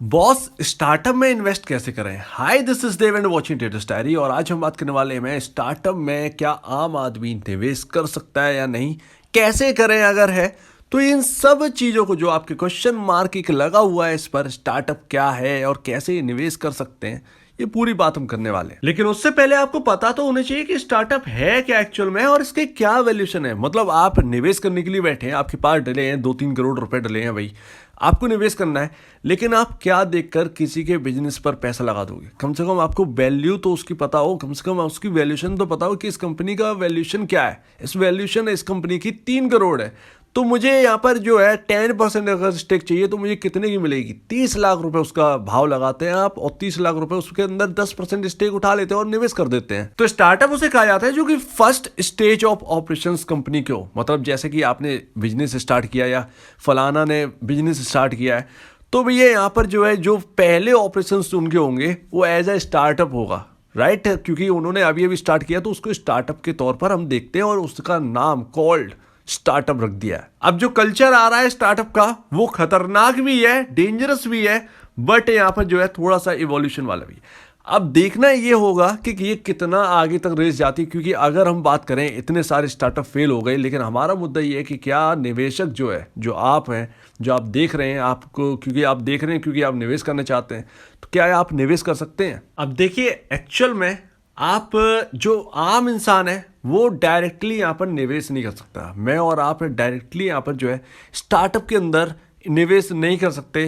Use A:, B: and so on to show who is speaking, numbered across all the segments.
A: Boss startup में invest कैसे करें। Hi, this is Dev and watching traders diary. और आज हम बात करने वाले हैं स्टार्टअप में क्या आम आदमी निवेश कर सकता है या नहीं, कैसे करें अगर है तो। इन सब चीज़ों को जो आपके क्वेश्चन मार्क एक लगा हुआ है इस पर, स्टार्टअप क्या है और कैसे निवेश कर सकते हैं, ये पूरी बात हम करने वाले हैं। लेकिन उससे पहले आपको पता तो होना चाहिए कि स्टार्टअप है क्या एक्चुअल में और इसके क्या वैल्यूएशन है। मतलब आप निवेश करने के लिए बैठे हैं, आपके पास डले हैं 2-3 करोड़ रुपए डले हैं भाई, आपको निवेश करना है। लेकिन आप क्या देखकर किसी के बिजनेस पर पैसा लगा दोगे? कम से कम आपको वैल्यू तो उसकी पता हो, कम से कम उसकी वैल्यूएशन तो पता हो कि इस कंपनी का वैल्यूएशन क्या है। इस वैल्यूएशन इस कंपनी की 3 करोड़ है, तो मुझे यहाँ पर जो है 10% अगर स्टेक चाहिए तो मुझे कितने की मिलेगी? 30 लाख रुपए उसका भाव लगाते हैं आप, और 30 लाख रुपए उसके अंदर 10% स्टेक उठा लेते हैं और निवेश कर देते हैं। तो स्टार्टअप उसे कहा जाता है जो कि first stage of operations company के हो। मतलब जैसे कि आपने बिजनेस स्टार्ट किया या फलाना ने बिजनेस स्टार्ट किया है, तो भैया यहाँ पर जो है जो पहले ऑपरेशंस उनके होंगे वो एज ए स्टार्टअप होगा, राइट। क्योंकि उन्होंने अभी अभी स्टार्ट किया तो उसको स्टार्टअप के तौर पर हम देखते हैं और उसका नाम कॉल्ड स्टार्टअप रख दिया है। अब जो कल्चर आ रहा है स्टार्टअप का वो खतरनाक भी है, डेंजरस भी है, बट यहाँ पर जो है थोड़ा सा इवोल्यूशन वाला भी है। अब देखना ये होगा कि ये कितना आगे तक रेस जाती है। क्योंकि अगर हम बात करें, इतने सारे स्टार्टअप फेल हो गए, लेकिन हमारा मुद्दा ये है कि क्या निवेशक जो है, जो आप हैं, जो आप देख रहे हैं, आपको क्योंकि आप देख रहे हैं क्योंकि आप निवेश करना चाहते हैं, तो क्या आप निवेश कर सकते हैं? अब देखिए, एक्चुअल में आप जो आम इंसान है वो डायरेक्टली यहाँ पर निवेश नहीं कर सकता। मैं और आप डायरेक्टली यहाँ पर जो है स्टार्टअप के अंदर निवेश नहीं कर सकते।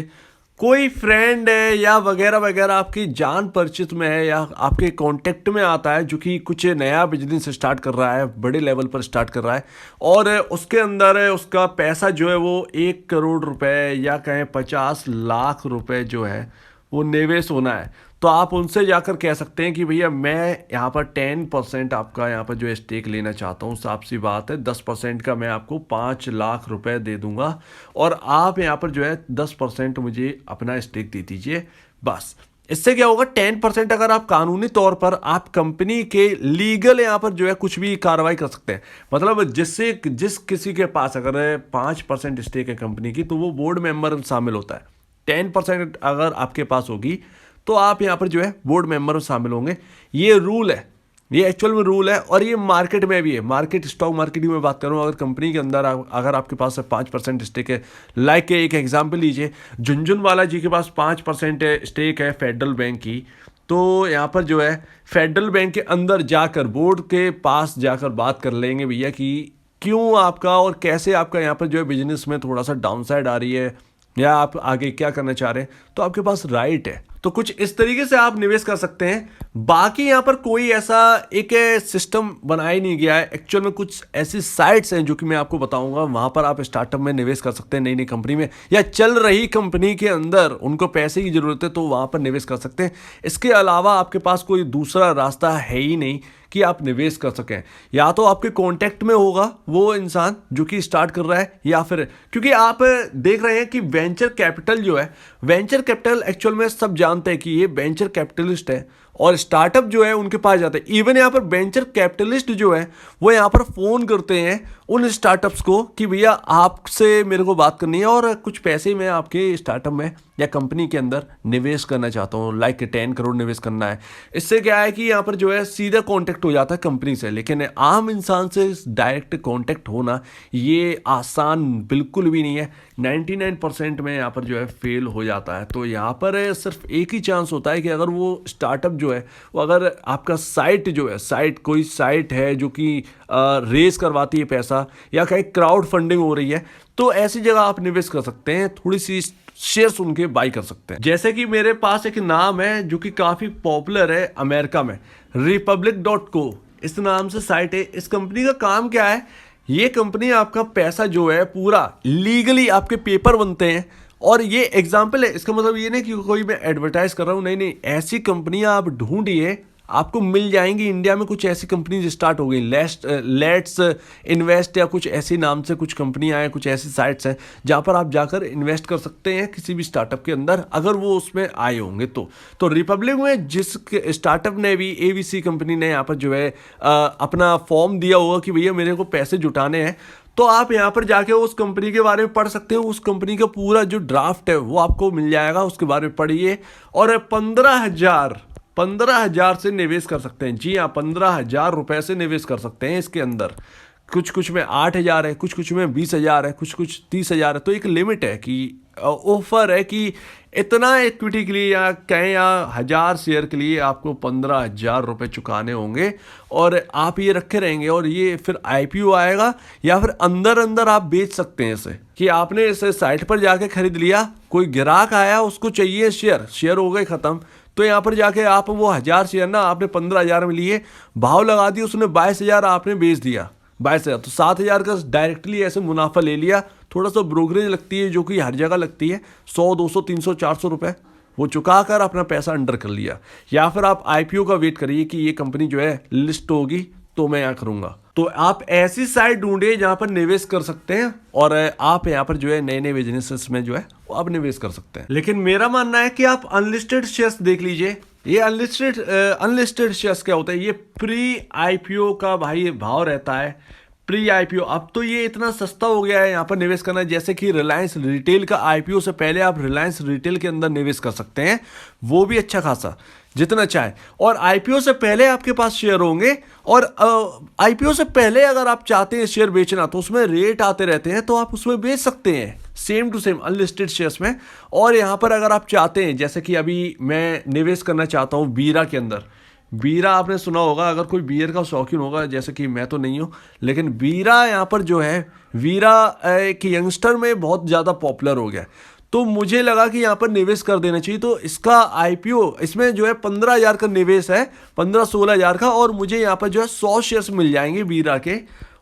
A: कोई फ्रेंड है या वगैरह वगैरह आपकी जान परिचित में है या आपके कांटेक्ट में आता है जो कि कुछ नया बिजनेस स्टार्ट कर रहा है, बड़े लेवल पर स्टार्ट कर रहा है, और उसके अंदर उसका पैसा जो है वो 1 करोड़ रुपए या कहें 50 लाख रुपए जो है वो निवेश होना है, तो आप उनसे जाकर कह सकते हैं कि भैया मैं यहाँ पर 10% आपका यहाँ पर जो स्टेक लेना चाहता हूँ। साफ सी बात है, 10% का मैं आपको 5 लाख रुपए दे दूंगा और आप यहाँ पर जो है 10% मुझे अपना स्टेक दे दीजिए। बस इससे क्या होगा, 10% अगर आप कानूनी तौर पर आप कंपनी के लीगल यहाँ पर जो है कुछ भी कार्रवाई कर सकते हैं। मतलब जिस किसी के पास अगर 5% स्टेक है कंपनी की, तो वो बोर्ड मेंबर शामिल होता है। 10% अगर आपके पास होगी तो आप यहाँ पर जो है बोर्ड मेंबर में शामिल होंगे। ये रूल है, ये एक्चुअल में रूल है, और ये मार्केट में भी है। मार्केट, स्टॉक मार्केट में बात करूँ, अगर कंपनी के अंदर अगर आपके पास 5% स्टेक है, लाइक एक एग्जांपल लीजिए, झुनझुनवाला जी के पास 5% स्टेक है फेडरल बैंक की, तो यहाँ पर जो है फेडरल बैंक के अंदर जाकर बोर्ड के पास जाकर बात कर लेंगे भैया कि क्यों आपका और कैसे आपका यहाँ पर जो है बिजनेस में थोड़ा सा डाउनसाइड आ रही है या आप आगे क्या करना चाह रहे हैं, तो आपके पास राइट है। तो कुछ इस तरीके से आप निवेश कर सकते हैं। बाकी यहाँ पर कोई ऐसा एक सिस्टम बनाया नहीं गया है। एक्चुअल में कुछ ऐसी साइट्स हैं जो कि मैं आपको बताऊंगा, वहां पर आप स्टार्टअप में निवेश कर सकते हैं, नई नई कंपनी में या चल रही कंपनी के अंदर उनको पैसे की जरूरत है तो वहां पर निवेश कर सकते हैं। इसके अलावा आपके पास कोई दूसरा रास्ता है ही नहीं कि आप निवेश कर सकें। या तो आपके कांटेक्ट में होगा वो इंसान जो कि स्टार्ट कर रहा है, या फिर क्योंकि आप देख रहे हैं कि वेंचर कैपिटल जो है, वेंचर कैपिटल एक्चुअल में सब जानते हैं कि ये वेंचर कैपिटलिस्ट है और स्टार्टअप जो है उनके पास जाते हैं। इवन यहाँ पर वेंचर कैपिटलिस्ट जो है वो यहाँ पर फोन करते हैं उन स्टार्टअप्स को कि भैया आपसे मेरे को बात करनी है और कुछ पैसे मैं आपके स्टार्टअप में या कंपनी के अंदर निवेश करना चाहता हूँ, लाइक 10 करोड़ निवेश करना है। इससे क्या है कि यहाँ पर जो है सीधा कांटेक्ट हो जाता है कंपनी से, लेकिन आम इंसान से डायरेक्ट कांटेक्ट होना ये आसान बिल्कुल भी नहीं है। 99% में यहाँ पर जो है फेल हो जाता है। तो यहाँ पर सिर्फ एक ही चांस होता है कि अगर वो स्टार्टअप जो है वो, अगर आपका साइट जो है, कोई साइट है जो कि रेस करवाती है पैसा या कहीं क्राउड फंडिंग हो रही है, तो ऐसी जगह आप निवेश कर सकते हैं, थोड़ी सी शेयर्स उनके बाई कर सकते हैं। जैसे कि मेरे पास एक नाम है जो कि काफी पॉपुलर है अमेरिका में, republic.co इस नाम से साइट है। इस कंपनी का काम क्या है, ये कंपनी आपका पैसा जो है पूरा लीगली, आपके पेपर बनते हैं, और ये एग्जाम्पल है। इसका मतलब ये नहीं कि कोई मैं एडवर्टाइज कर रहा हूँ, नहीं नहीं, ऐसी कंपनियां आप ढूंढिए, आपको मिल जाएंगी। इंडिया में कुछ ऐसी कंपनीज स्टार्ट हो गई, लेट्स इन्वेस्ट या कुछ ऐसे नाम से कुछ कंपनियां हैं, कुछ ऐसी साइट्स हैं जहां पर आप जाकर इन्वेस्ट कर सकते हैं किसी भी स्टार्टअप के अंदर, अगर वो उसमें आए होंगे तो रिपब्लिक में जिस स्टार्टअप ने भी, एवीसी कंपनी ने यहाँ पर जो है अपना फॉर्म दिया होगा कि भैया मेरे को पैसे जुटाने हैं, तो आप यहाँ पर जाके उस कंपनी के बारे में पढ़ सकते हो। उस कंपनी का पूरा जो ड्राफ्ट है वो आपको मिल जाएगा, उसके बारे में पढ़िए। और 15,000 से निवेश कर सकते हैं। जी हाँ, 15,000 रुपए से निवेश कर सकते हैं इसके अंदर। कुछ में 8,000 है, कुछ में 20,000 है, कुछ 30,000 है। तो एक लिमिट है कि ऑफर है कि इतना इक्विटी के लिए या कहें या 1,000 शेयर के लिए आपको 15,000 रुपये चुकाने होंगे और आप ये रखे रहेंगे। और ये फिर आईपीओ आएगा या फिर अंदर अंदर आप बेच सकते हैं इसे, कि आपने इसे साइट पर जाके खरीद लिया, कोई ग्राहक आया उसको चाहिए शेयर हो गए ख़त्म, तो यहाँ पर जाके आप वो 1,000 शेयर ना आपने 15,000 में लिए, भाव लगा दिया, उसने 22,000 आपने बेच दिया, 22,000 तो 7,000 का डायरेक्टली ऐसे मुनाफा ले लिया। थोड़ा सा ब्रोकरेज लगती है जो कि हर जगह लगती है, 100 200 300 400 रुपए, वो चुका कर अपना पैसा अंडर कर लिया। या फिर आप आईपीओ का वेट करिए कि ये कंपनी जो है लिस्ट होगी तो मैं यहाँ करूँगा। तो आप ऐसी साइट ढूंढिए जहाँ पर निवेश कर सकते हैं और आप यहाँ पर जो है नए नए बिजनेसेस में जो है वो आप निवेश कर सकते हैं। लेकिन मेरा मानना है कि आप अनलिस्टेड शेयर्स देख लीजिए। ये अनलिस्टेड शेयर्स क्या होता है, ये प्री आईपीओ का भाई भाव रहता है। प्री आईपीओ अब तो ये इतना सस्ता हो गया है यहाँ पर निवेश करना, जैसे कि रिलायंस रिटेल का आईपीओ से पहले आप रिलायंस रिटेल के अंदर निवेश कर सकते हैं, वो भी अच्छा खासा जितना चाहे। और आईपीओ से पहले आपके पास शेयर होंगे और आईपीओ से पहले अगर आप चाहते हैं शेयर बेचना तो उसमें रेट आते रहते हैं, तो आप उसमें बेच सकते हैं same to same unlisted shares में। और यहाँ पर अगर आप चाहते हैं, जैसे कि अभी मैं निवेश करना चाहता हूँ बीरा के अंदर। बीरा आपने सुना होगा, अगर कोई बियर का शौकीन होगा, जैसे कि मैं तो नहीं हूँ, लेकिन बीरा यहाँ पर जो है, बीरा एक यंगस्टर में बहुत ज़्यादा पॉपुलर हो गया, तो मुझे लगा कि यहाँ पर निवेश कर देना चाहिए। तो इसका आईपीओ इसमें जो है 15,000 का निवेश है, 15-16,000 का, और मुझे यहाँ पर जो है 100 शेयर्स मिल जाएंगे बीरा के।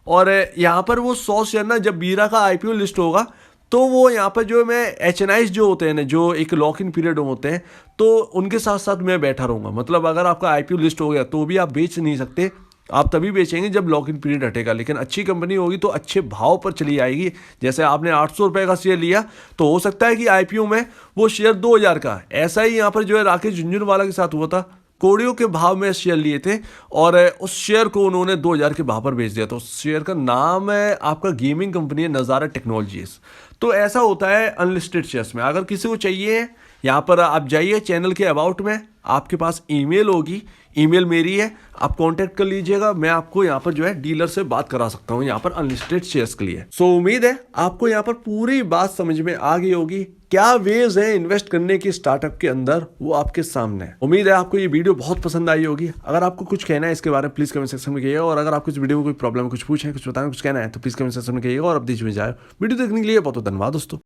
A: और यहाँ पर वो 100 शेयर ना, जब बीरा का आईपीओ लिस्ट होगा तो वो यहाँ पर जो मैं एचएनआईज जो होते हैं ना, जो एक लॉक इन पीरियड होते हैं, तो उनके साथ साथ मैं बैठा रहूँगा। मतलब अगर आपका आईपीओ लिस्ट हो गया तो भी आप बेच नहीं सकते, आप तभी बेचेंगे जब लॉक इन पीरियड हटेगा। लेकिन अच्छी कंपनी होगी तो अच्छे भाव पर चली आएगी। जैसे आपने 800 रुपये का शेयर लिया तो हो सकता है कि आईपीओ में वो शेयर 2,000 का। ऐसा ही यहाँ पर जो है राकेश झुंझुनवाला के साथ हुआ था, कोड़ियों के भाव में शेयर लिए थे और उस शेयर को उन्होंने 2,000 के भाव पर बेच दिया। तो उस शेयर का नाम है, आपका गेमिंग कंपनी है नज़ारा टेक्नोलॉजीज। तो ऐसा होता है अनलिस्टेड शेयर्स में। अगर किसी को चाहिए, यहाँ पर आप जाइए चैनल के अबाउट में, आपके पास ईमेल होगी, ईमेल मेरी है, आप कांटेक्ट कर लीजिएगा। मैं आपको यहाँ पर जो है डीलर से बात करा सकता हूँ यहाँ पर अनलिस्टेड शेयर्स के लिए। सो उम्मीद है आपको यहाँ पर पूरी बात समझ में आ गई होगी। क्या वेज है इन्वेस्ट करने की स्टार्टअप के अंदर, वो आपके सामने है। उम्मीद है आपको ये वीडियो बहुत पसंद आई होगी। अगर आपको कुछ कहना है इसके बारे में प्लीज कमेंट सेक्शन में कहिएगा। और अगर आपको इस वीडियो में कोई प्रॉब्लम है, कुछ पूछे, कुछ बताना, कुछ कहना है तो प्लीज कमेंट सेक्शन में कहिएगा। और अब बीच में जाए वीडियो देखने के लिए बहुत धन्यवाद दोस्तों।